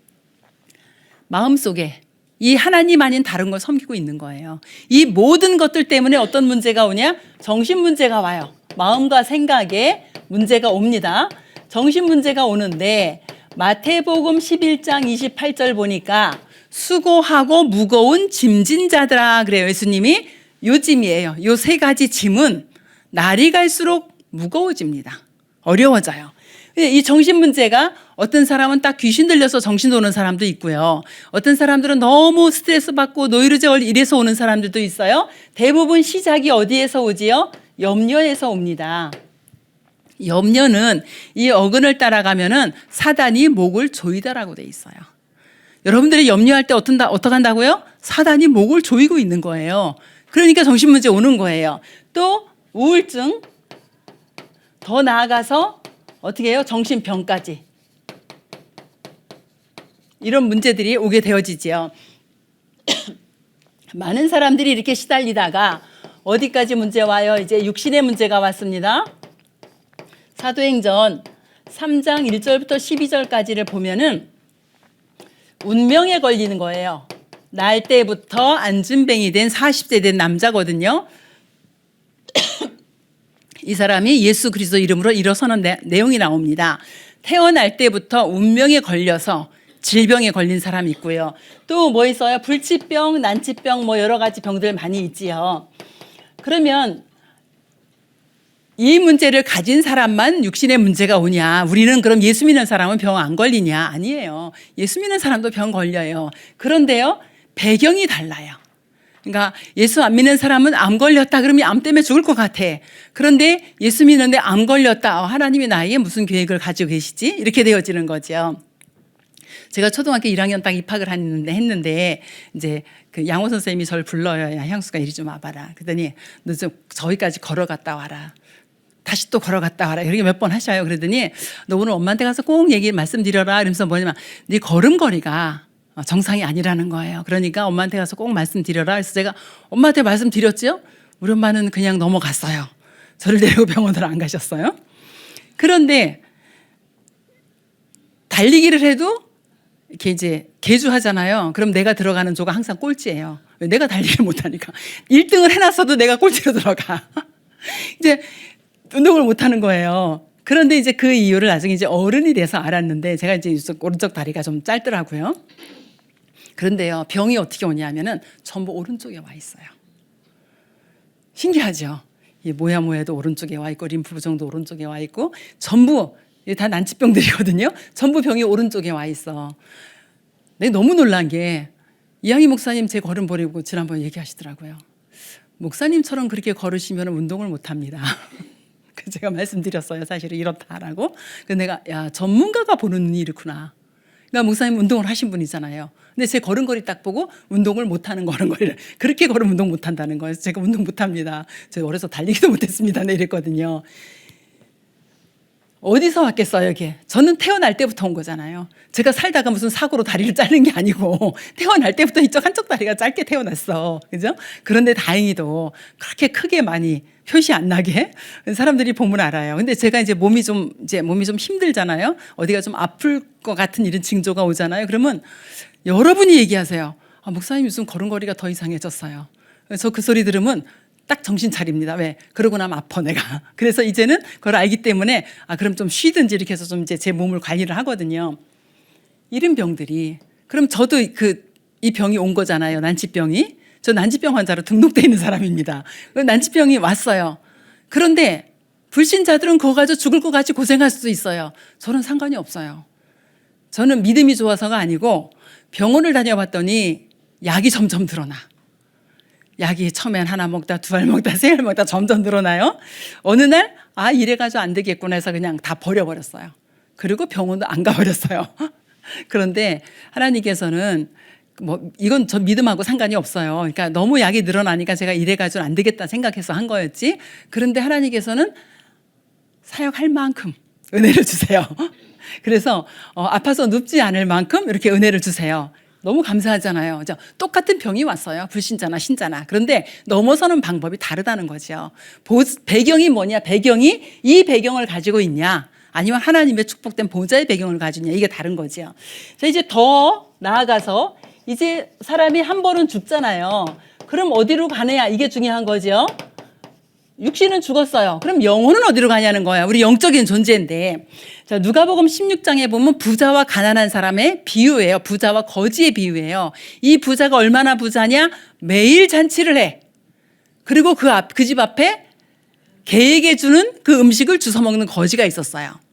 Speaker 1: 마음속에 이 하나님 아닌 다른 걸 섬기고 있는 거예요. 이 모든 것들 때문에 어떤 문제가 오냐? 정신 문제가 와요. 마음과 생각에 문제가 옵니다. 정신 문제가 오는데 마태복음 11장 28절 보니까 수고하고 무거운 짐진 자들아 그래요. 예수님이 요 짐이에요. 요 3가지 짐은 날이 갈수록 무거워집니다. 어려워져요. 이 정신 문제가 어떤 사람은 딱 귀신 들려서 정신 도는 사람도 있고요. 어떤 사람들은 너무 스트레스 받고 노이로제 이래서 오는 사람들도 있어요. 대부분 시작이 어디에서 오지요? 염려에서 옵니다. 염려는 이 어근을 따라가면은 사단이 목을 조이다라고 돼 있어요. 여러분들이 염려할 때 어떻게 한다고요? 사단이 목을 조이고 있는 거예요. 그러니까 정신 문제 오는 거예요. 또 우울증, 더 나아가서 어떻게 해요? 정신병까지. 이런 문제들이 오게 되어지지요. 많은 사람들이 이렇게 시달리다가 어디까지 문제 와요? 이제 육신의 문제가 왔습니다. 사도행전 3장 1절부터 12절까지를 보면은 운명에 걸리는 거예요. 날 때부터 안진뱅이 된 40대 된 남자거든요. 이 사람이 예수 그리스도 이름으로 일어서는 내용이 나옵니다. 태어날 때부터 운명에 걸려서 질병에 걸린 사람이 있고요. 또 뭐 있어요? 불치병, 난치병 뭐 여러 가지 병들 많이 있지요. 그러면 이 문제를 가진 사람만 육신의 문제가 오냐? 우리는 그럼 예수 믿는 사람은 병 안 걸리냐? 아니에요. 예수 믿는 사람도 병 걸려요. 그런데요. 배경이 달라요. 그러니까 예수 안 믿는 사람은 암 걸렸다 그러면 암 때문에 죽을 것 같아. 그런데 예수 믿는데 암 걸렸다. 하나님이 나에게 무슨 계획을 가지고 계시지? 이렇게 되어지는 거죠. 제가 초등학교 1학년 딱 입학을 했는데 이제 그 양호 선생님이 저를 불러요. 야, 향수가 이리 좀 와봐라. 그러더니 너 좀 저기까지 걸어갔다 와라. 다시 또 걸어갔다 와라. 이렇게 몇 번 하셔요. 그러더니 너 오늘 엄마한테 가서 꼭 말씀드려라. 이러면서 뭐냐면 네 걸음걸이가 정상이 아니라는 거예요. 그러니까 엄마한테 가서 꼭 말씀드려라. 그래서 제가 엄마한테 말씀드렸죠. 우리 엄마는 그냥 넘어갔어요. 저를 데리고 병원을 안 가셨어요. 그런데 달리기를 해도 이렇게 이제 계주하잖아요. 그럼 내가 들어가는 조가 항상 꼴찌예요. 내가 달리기를 못하니까 1등을 해놨어도 내가 꼴찌로 들어가. 이제 운동을 못하는 거예요. 그런데 이제 그 이유를 나중에 이제 어른이 돼서 알았는데 제가 이제 오른쪽 다리가 좀 짧더라고요. 그런데요, 병이 어떻게 오냐면은 전부 오른쪽에 와 있어요. 신기하죠? 이 모야모야도 오른쪽에 와 있고 림프 부종도 오른쪽에 와 있고 전부 다 난치병들이거든요. 전부 병이 오른쪽에 와 있어. 내가 너무 놀란 게 이양희 목사님 제 걸음 버리고 지난번에 얘기하시더라고요. 목사님처럼 그렇게 걸으시면 운동을 못합니다. 그래서 제가 말씀드렸어요. 사실은 이렇다라고. 그래서 내가 야, 전문가가 보는 눈이 이렇구나. 그러니까 목사님 운동을 하신 분이잖아요. 근데 제 걸음걸이 딱 보고 운동을 못하는 걸음걸이를 그렇게 걸으면 운동 못한다는 거예요. 제가 운동 못합니다. 제가 어려서 달리기도 못했습니다. 네, 이랬거든요. 어디서 왔겠어요, 이게? 저는 태어날 때부터 온 거잖아요. 제가 살다가 무슨 사고로 다리를 자른 게 아니고 태어날 때부터 이쪽 한쪽 다리가 짧게 태어났어. 그죠? 그런데 다행히도 그렇게 크게 많이 표시 안 나게 사람들이 보면 알아요. 근데 제가 이제 몸이 좀 힘들잖아요. 어디가 좀 아플 것 같은 이런 징조가 오잖아요. 그러면 여러분이 얘기하세요. 아, 목사님 요즘 걸음걸이가 더 이상해졌어요. 저 그 소리 들으면 딱 정신 차립니다. 왜? 그러고 나면 아파 내가. 그래서 이제는 그걸 알기 때문에 아 그럼 좀 쉬든지 이렇게 해서 좀 이제 제 몸을 관리를 하거든요. 이런 병들이 그럼 저도 이 병이 온 거잖아요. 난치병이. 저 난치병 환자로 등록돼 있는 사람입니다. 난치병이 왔어요. 그런데 불신자들은 그거 가지고 죽을 것 같이 고생할 수도 있어요. 저는 상관이 없어요. 저는 믿음이 좋아서가 아니고 병원을 다녀봤더니 약이 점점 늘어나. 약이 처음엔 하나 먹다 두 알 먹다 세 알 먹다 점점 늘어나요. 어느 날 아 이래가지고 안 되겠구나 해서 그냥 다 버려버렸어요. 그리고 병원도 안 가버렸어요. 그런데 하나님께서는 뭐 이건 저 믿음하고 상관이 없어요. 그러니까 너무 약이 늘어나니까 제가 이래가지고 안 되겠다 생각해서 한 거였지. 그런데 하나님께서는 사역할 만큼 은혜를 주세요. 그래서 아파서 눕지 않을 만큼 이렇게 은혜를 주세요. 너무 감사하잖아요. 그죠? 똑같은 병이 왔어요. 불신자나 신자나. 그런데 넘어서는 방법이 다르다는 거죠. 배경이 뭐냐? 이 배경을 가지고 있냐? 아니면 하나님의 축복된 보좌의 배경을 가지고 있냐? 이게 다른 거죠. 자, 이제 더 나아가서 이제 사람이 한 번은 죽잖아요. 그럼 어디로 가느냐? 이게 중요한 거죠. 육신은 죽었어요. 그럼 영혼은 어디로 가냐는 거예요. 우리 영적인 존재인데. 자, 누가복음 16장에 보면 부자와 가난한 사람의 비유예요. 부자와 거지의 비유예요. 이 부자가 얼마나 부자냐? 매일 잔치를 해. 그리고 그 집 앞에 개에게 주는 그 음식을 주워 먹는 거지가 있었어요.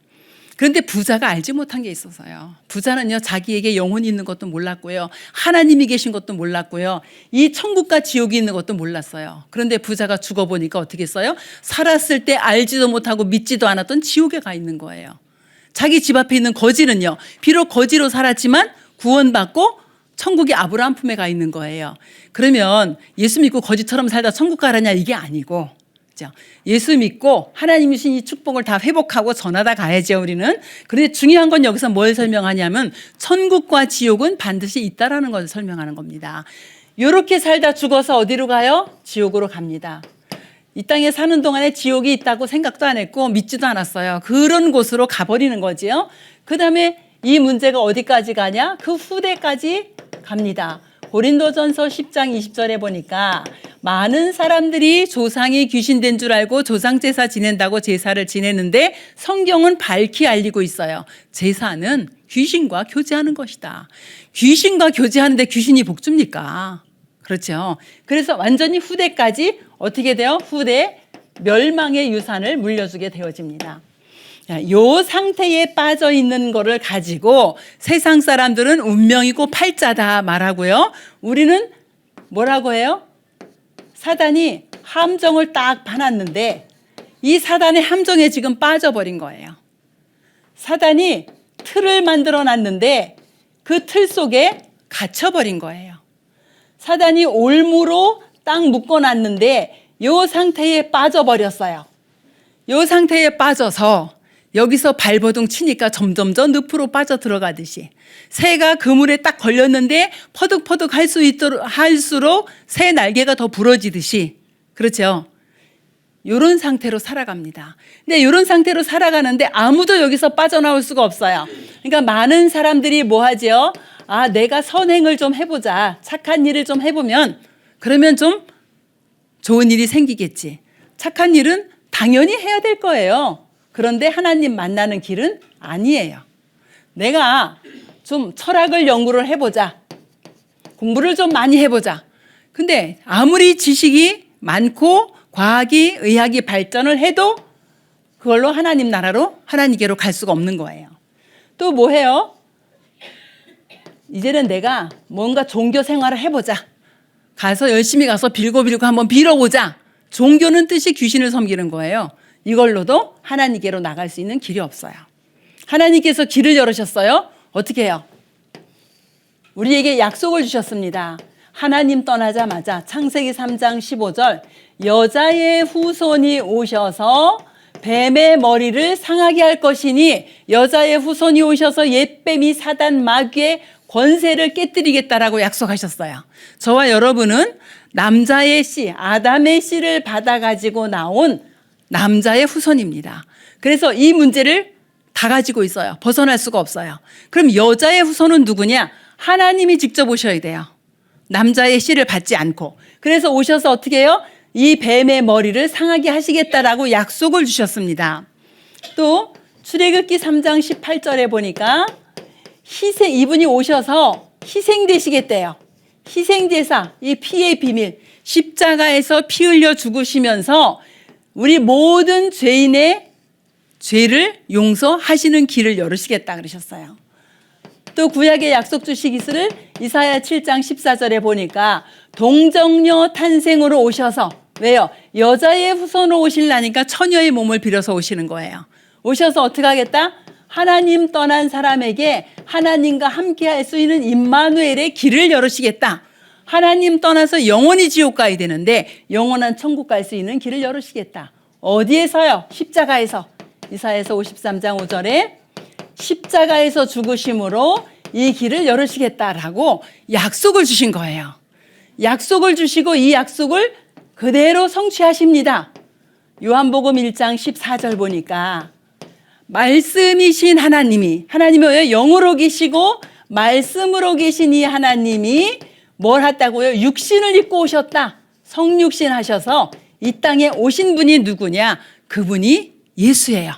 Speaker 1: 그런데 부자가 알지 못한 게 있어서요. 부자는요, 자기에게 영혼이 있는 것도 몰랐고요. 하나님이 계신 것도 몰랐고요. 이 천국과 지옥이 있는 것도 몰랐어요. 그런데 부자가 죽어보니까 어떻게 했어요? 살았을 때 알지도 못하고 믿지도 않았던 지옥에 가 있는 거예요. 자기 집 앞에 있는 거지는요, 비록 거지로 살았지만 구원받고 천국이 아브라함 품에 가 있는 거예요. 그러면 예수 믿고 거지처럼 살다 천국 가라냐? 이게 아니고, 예수 믿고 하나님이 주신 이 축복을 다 회복하고 전하다 가야죠, 우리는. 그런데 중요한 건 여기서 뭘 설명하냐면 천국과 지옥은 반드시 있다라는 것을 설명하는 겁니다. 이렇게 살다 죽어서 어디로 가요? 지옥으로 갑니다. 이 땅에 사는 동안에 지옥이 있다고 생각도 안 했고 믿지도 않았어요. 그런 곳으로 가버리는 거지요. 그 다음에 이 문제가 어디까지 가냐? 그 후대까지 갑니다. 고린도전서 10장 20절에 보니까 많은 사람들이 조상이 귀신된 줄 알고 조상제사 지낸다고 제사를 지내는데 성경은 밝히 알리고 있어요. 제사는 귀신과 교제하는 것이다. 귀신과 교제하는데 귀신이 복줍니까? 그렇죠. 그래서 완전히 후대까지 어떻게 돼요? 후대 멸망의 유산을 물려주게 되어집니다. 자, 요 상태에 빠져 있는 거를 가지고 세상 사람들은 운명이고 팔자다 말하고요. 우리는 뭐라고 해요? 사단이 함정을 딱 파놨는데 이 사단의 함정에 지금 빠져버린 거예요. 사단이 틀을 만들어 놨는데 그 틀 속에 갇혀버린 거예요. 사단이 올무로 딱 묶어놨는데 이 상태에 빠져버렸어요. 이 상태에 빠져서 여기서 발버둥 치니까 점점 더 늪으로 빠져 들어가듯이 새가 그물에 딱 걸렸는데 퍼득퍼득 할수록 새 날개가 더 부러지듯이 그렇죠. 이런 상태로 살아갑니다. 근데 이런 상태로 살아가는데 아무도 여기서 빠져나올 수가 없어요. 그러니까 많은 사람들이 뭐 하죠? 아, 내가 선행을 좀 해보자. 착한 일을 좀 해보면 그러면 좀 좋은 일이 생기겠지. 착한 일은 당연히 해야 될 거예요. 그런데 하나님 만나는 길은 아니에요. 내가 좀 철학을 연구를 해보자. 공부를 좀 많이 해보자. 근데 아무리 지식이 많고 과학이 의학이 발전을 해도 그걸로 하나님 나라로 하나님께로 갈 수가 없는 거예요. 또 뭐 해요? 이제는 내가 뭔가 종교 생활을 해보자. 가서 열심히 가서 빌고 한번 빌어보자. 종교는 뜻이 귀신을 섬기는 거예요. 이걸로도 하나님께로 나갈 수 있는 길이 없어요. 하나님께서 길을 열으셨어요. 어떻게 해요? 우리에게 약속을 주셨습니다. 하나님 떠나자마자 창세기 3장 15절 여자의 후손이 오셔서 뱀의 머리를 상하게 할 것이니 여자의 후손이 오셔서 옛뱀이 사단 마귀의 권세를 깨뜨리겠다라고 약속하셨어요. 저와 여러분은 남자의 씨, 아담의 씨를 받아가지고 나온 남자의 후손입니다. 그래서 이 문제를 다 가지고 있어요. 벗어날 수가 없어요. 그럼 여자의 후손은 누구냐? 하나님이 직접 오셔야 돼요. 남자의 씨를 받지 않고. 그래서 오셔서 어떻게 해요? 이 뱀의 머리를 상하게 하시겠다라고 약속을 주셨습니다. 또 출애굽기 3장 18절에 보니까 이분이 오셔서 희생되시겠대요. 희생제사, 이 피의 비밀, 십자가에서 피 흘려 죽으시면서 우리 모든 죄인의 죄를 용서하시는 길을 열으시겠다 그러셨어요. 또 구약의 약속 주시기를 이사야 7장 14절에 보니까 동정녀 탄생으로 오셔서 왜요? 여자의 후손으로 오시려니까 처녀의 몸을 빌어서 오시는 거예요. 오셔서 어떻게 하겠다? 하나님 떠난 사람에게 하나님과 함께 할 수 있는 임마누엘의 길을 열으시겠다. 하나님 떠나서 영원히 지옥 가야 되는데 영원한 천국 갈 수 있는 길을 열으시겠다. 어디에서요? 십자가에서. 이사야서 53장 5절에 십자가에서 죽으심으로 이 길을 열으시겠다라고 약속을 주신 거예요. 약속을 주시고 이 약속을 그대로 성취하십니다. 요한복음 1장 14절 보니까 말씀이신 하나님이 왜 영으로 계시고 말씀으로 계신 이 하나님이 뭘 했다고요? 육신을 입고 오셨다. 성육신 하셔서 이 땅에 오신 분이 누구냐? 그분이 예수예요.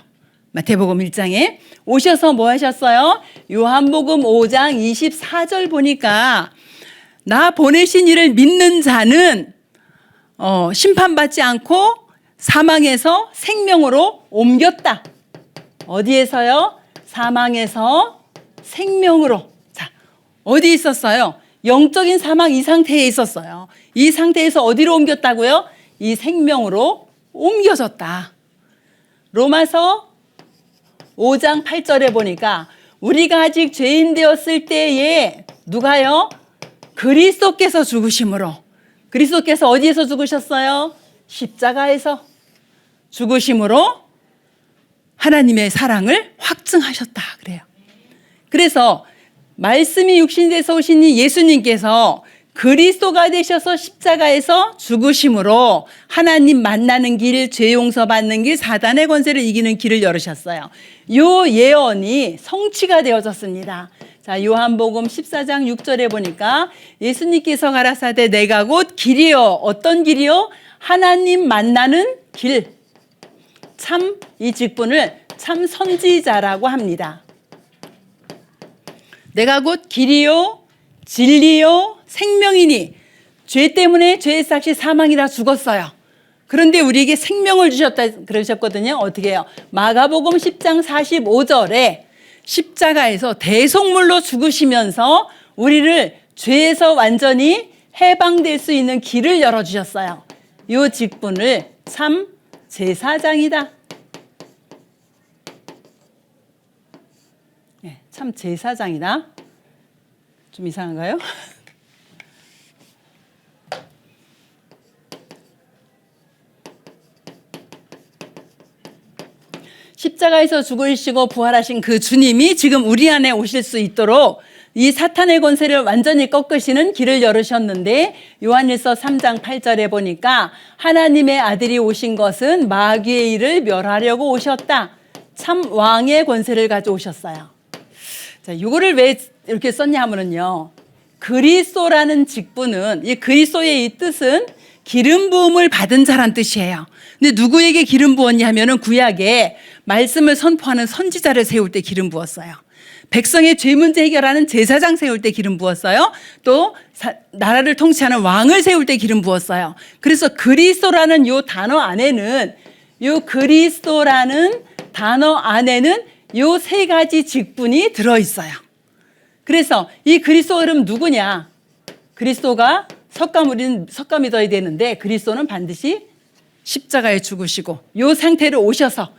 Speaker 1: 마태복음 1장에 오셔서 뭐 하셨어요? 요한복음 5장 24절 보니까 나 보내신 이를 믿는 자는 심판받지 않고 사망에서 생명으로 옮겼다. 어디에서요? 사망에서 생명으로. 자, 어디 있었어요? 영적인 사망 이 상태에 있었어요. 이 상태에서 어디로 옮겼다고요? 이 생명으로 옮겨졌다. 로마서 5장 8절에 보니까 우리가 아직 죄인 되었을 때에 누가요? 그리스도께서 죽으심으로. 그리스도께서 어디에서 죽으셨어요? 십자가에서 죽으심으로 하나님의 사랑을 확증하셨다 그래요. 그래서 말씀이 육신이 돼서 오신 이 예수님께서 그리스도가 되셔서 십자가에서 죽으심으로 하나님 만나는 길, 죄 용서받는 길, 사단의 권세를 이기는 길을 열으셨어요. 요 예언이 성취가 되어졌습니다. 자, 요한복음 14장 6절에 보니까 예수님께서 가라사대 내가 곧 길이요. 어떤 길이요? 하나님 만나는 길. 참 이 직분을 참 선지자라고 합니다. 내가 곧 길이요 진리요 생명이니 죄 때문에 죄의 삭시 사망이라 죽었어요. 그런데 우리에게 생명을 주셨다 그러셨거든요. 어떻게 해요? 마가복음 10장 45절에 십자가에서 대속물로 죽으시면서 우리를 죄에서 완전히 해방될 수 있는 길을 열어주셨어요. 이 직분을 참 제사장이다. 네, 참 제사장이다. 좀 이상한가요? 십자가에서 죽으시고 부활하신 그 주님이 지금 우리 안에 오실 수 있도록 이 사탄의 권세를 완전히 꺾으시는 길을 열으셨는데 요한일서 3장 8절에 보니까 하나님의 아들이 오신 것은 마귀의 일을 멸하려고 오셨다. 참 왕의 권세를 가져오셨어요. 자, 이거를 왜 이렇게 썼냐 하면은요. 그리스도라는 직분은 이 그리스도의 이 뜻은 기름 부음을 받은 자란 뜻이에요. 근데 누구에게 기름 부었냐 하면은 구약에 말씀을 선포하는 선지자를 세울 때 기름 부었어요. 백성의 죄 문제 해결하는 제사장 세울 때 기름 부었어요. 또 나라를 통치하는 왕을 세울 때 기름 부었어요. 그래서 그리스도라는 요 단어 안에는 요 그리스도라는 단어 안에는 요 세 가지 직분이 들어 있어요. 그래서 이 그리스도가 그럼 누구냐? 그리스도가 석가 믿어야 되는데 그리스도는 반드시 십자가에 죽으시고 요 상태로 오셔서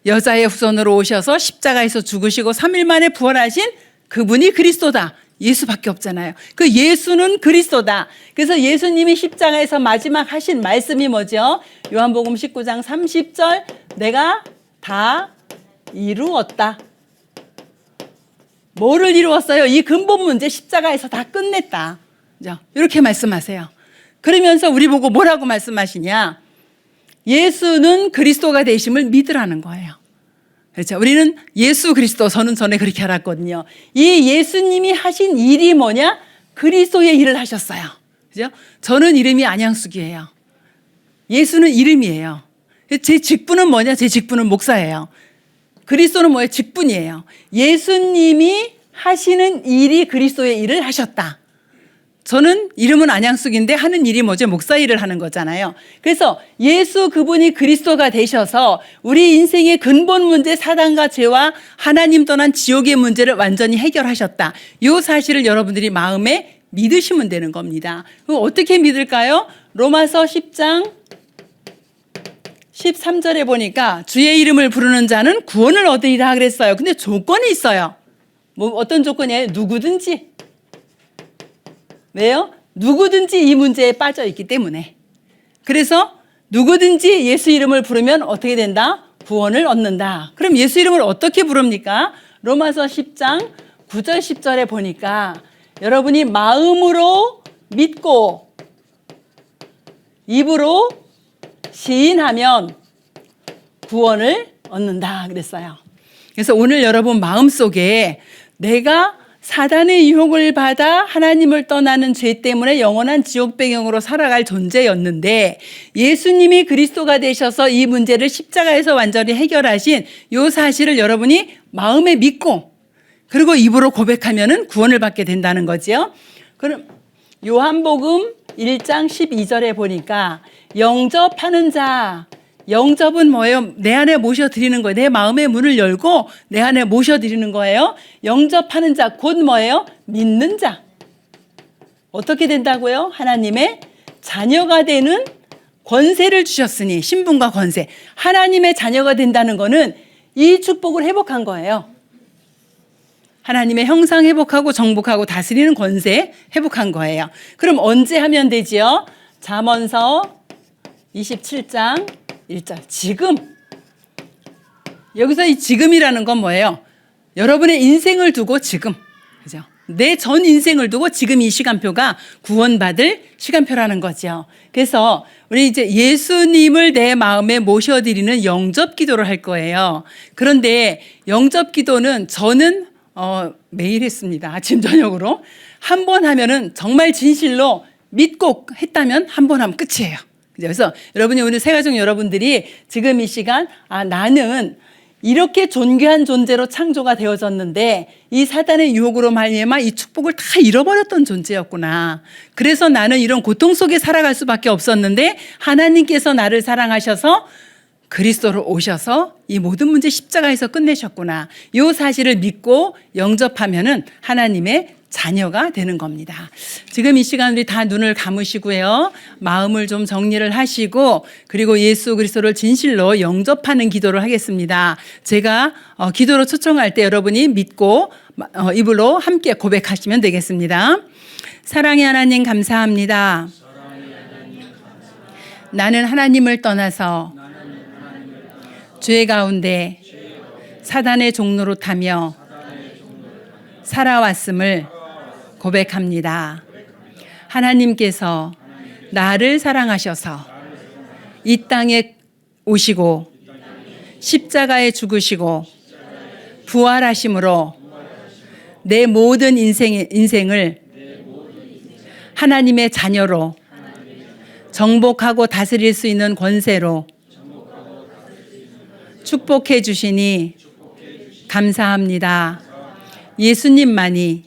Speaker 1: 여자의 후손으로 오셔서 십자가에서 죽으시고 3일 만에 부활하신 그분이 그리스도다. 예수밖에 없잖아요. 그 예수는 그리스도다. 그래서 예수님이 십자가에서 마지막 하신 말씀이 뭐죠? 요한복음 19장 30절 내가 다 이루었다. 뭐를 이루었어요? 이 근본 문제 십자가에서 다 끝냈다. 이렇게 말씀하세요. 그러면서 우리 보고 뭐라고 말씀하시냐? 예수는 그리스도가 되심을 믿으라는 거예요. 그렇죠? 우리는 예수 그리스도, 저는 전에 그렇게 알았거든요. 이 예수님이 하신 일이 뭐냐? 그리스도의 일을 하셨어요. 그죠? 저는 이름이 안양숙이에요. 예수는 이름이에요. 제 직분은 뭐냐? 제 직분은 목사예요. 그리스도는 뭐예요? 직분이에요. 예수님이 하시는 일이 그리스도의 일을 하셨다. 저는 이름은 안양숙인데 하는 일이 뭐죠? 목사 일을 하는 거잖아요. 그래서 예수 그분이 그리스도가 되셔서 우리 인생의 근본 문제 사단과 죄와 하나님 떠난 지옥의 문제를 완전히 해결하셨다. 이 사실을 여러분들이 마음에 믿으시면 되는 겁니다. 그럼 어떻게 믿을까요? 로마서 10장 13절에 보니까 주의 이름을 부르는 자는 구원을 얻으리라 그랬어요. 근데 조건이 있어요. 뭐 어떤 조건이에요? 누구든지. 왜요? 누구든지 이 문제에 빠져 있기 때문에. 그래서 누구든지 예수 이름을 부르면 어떻게 된다? 구원을 얻는다. 그럼 예수 이름을 어떻게 부릅니까? 로마서 10장 9절 10절에 보니까 여러분이 마음으로 믿고 입으로 시인하면 구원을 얻는다 그랬어요. 그래서 오늘 여러분 마음속에 내가 사단의 유혹을 받아 하나님을 떠나는 죄 때문에 영원한 지옥 배경으로 살아갈 존재였는데 예수님이 그리스도가 되셔서 이 문제를 십자가에서 완전히 해결하신 이 사실을 여러분이 마음에 믿고 그리고 입으로 고백하면 구원을 받게 된다는 거지요. 그럼 요한복음 1장 12절에 보니까 영접하는 자, 영접은 뭐예요? 내 안에 모셔드리는 거예요. 내 마음의 문을 열고 내 안에 모셔드리는 거예요. 영접하는 자, 곧 뭐예요? 믿는 자. 어떻게 된다고요? 하나님의 자녀가 되는 권세를 주셨으니, 신분과 권세. 하나님의 자녀가 된다는 거는 이 축복을 회복한 거예요. 하나님의 형상 회복하고 정복하고 다스리는 권세 회복한 거예요. 그럼 언제 하면 되지요? 잠언서 27장 1절. 지금. 여기서 이 지금이라는 건 뭐예요? 여러분의 인생을 두고 지금. 그죠? 내 전 인생을 두고 지금 이 시간표가 구원받을 시간표라는 거죠. 그래서 우리 이제 예수님을 내 마음에 모셔드리는 영접 기도를 할 거예요. 그런데 영접 기도는 저는 매일 했습니다. 아침 저녁으로. 한 번 하면은 정말 진실로 믿고 했다면 한 번 하면 끝이에요. 그래서 여러분이 오늘 새가족 여러분들이 지금 이 시간 나는 이렇게 존귀한 존재로 창조가 되어졌는데 이 사단의 유혹으로 말미암아 이 축복을 다 잃어버렸던 존재였구나. 그래서 나는 이런 고통 속에 살아갈 수밖에 없었는데 하나님께서 나를 사랑하셔서 그리스도로 오셔서 이 모든 문제 십자가에서 끝내셨구나. 이 사실을 믿고 영접하면은 하나님의 자녀가 되는 겁니다. 지금 이 시간 우리 다 눈을 감으시고요. 마음을 좀 정리를 하시고 그리고 예수 그리스도를 진실로 영접하는 기도를 하겠습니다. 제가 기도로 초청할 때 여러분이 믿고 입으로 함께 고백하시면 되겠습니다. 사랑의 하나님 감사합니다. 나는 하나님을 떠나서 죄 가운데 사단의 종로로 타며 살아왔음을 고백합니다. 하나님께서 나를 사랑하셔서 이 땅에 오시고 십자가에 죽으시고 부활하심으로 내 모든 인생을 하나님의 자녀로 정복하고 다스릴 수 있는 권세로 축복해 주시니 감사합니다. 예수님만이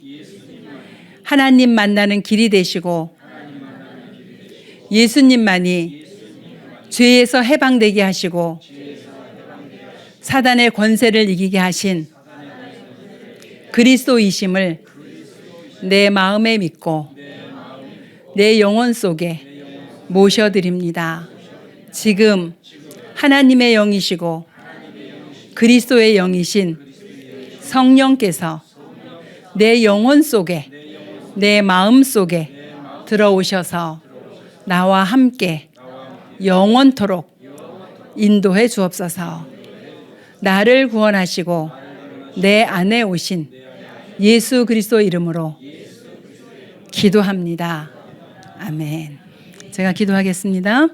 Speaker 1: 하나님 만나는 길이 되시고 예수님만이 죄에서 해방되게 하시고 사단의 권세를 이기게 하신 그리스도이심을 내 마음에 믿고 내 영혼 속에 모셔드립니다. 지금 하나님의 영이시고 그리스도의 영이신 성령께서 내 영혼 속에 내 마음 속에 들어오셔서 나와 함께 영원토록 인도해 주옵소서. 나를 구원하시고 내 안에 오신 예수 그리스도 이름으로 기도합니다. 아멘. 제가 기도하겠습니다.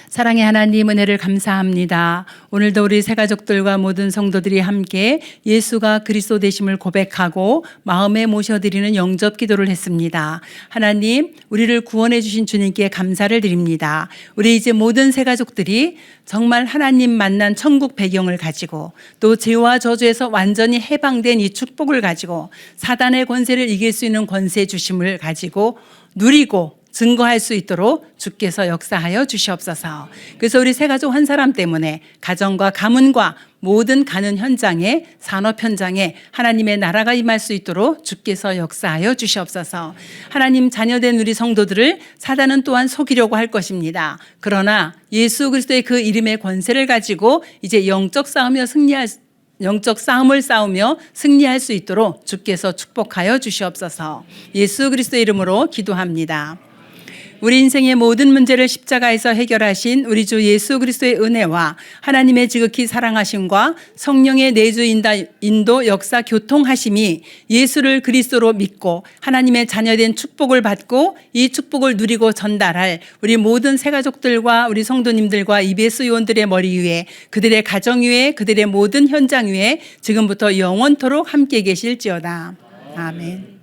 Speaker 1: 사랑의 하나님 은혜를 감사합니다. 오늘도 우리 새가족들과 모든 성도들이 함께 예수가 그리스도 되심을 고백하고 마음에 모셔드리는 영접 기도를 했습니다. 하나님, 우리를 구원해 주신 주님께 감사를 드립니다. 우리 이제 모든 새가족들이 정말 하나님 만난 천국 배경을 가지고 또 죄와 저주에서 완전히 해방된 이 축복을 가지고 사단의 권세를 이길 수 있는 권세 주심을 가지고 누리고 증거할 수 있도록 주께서 역사하여 주시옵소서. 그래서 우리 새가족 한 사람 때문에 가정과 가문과 모든 가는 현장에 산업 현장에 하나님의 나라가 임할 수 있도록 주께서 역사하여 주시옵소서. 하나님 자녀된 우리 성도들을 사단은 또한 속이려고 할 것입니다. 그러나 예수 그리스도의 그 이름의 권세를 가지고 이제 영적 싸움을 싸우며 승리할 수 있도록 주께서 축복하여 주시옵소서. 예수 그리스도의 이름으로 기도합니다. 우리 인생의 모든 문제를 십자가에서 해결하신 우리 주 예수 그리스도의 은혜와 하나님의 지극히 사랑하심과 성령의 내주 인도 역사 교통하심이 예수를 그리스도로 믿고 하나님의 자녀된 축복을 받고 이 축복을 누리고 전달할 우리 모든 새가족들과 우리 성도님들과 EBS 요원들의 머리 위에 그들의 가정 위에 그들의 모든 현장 위에 지금부터 영원토록 함께 계실지어다. 아멘.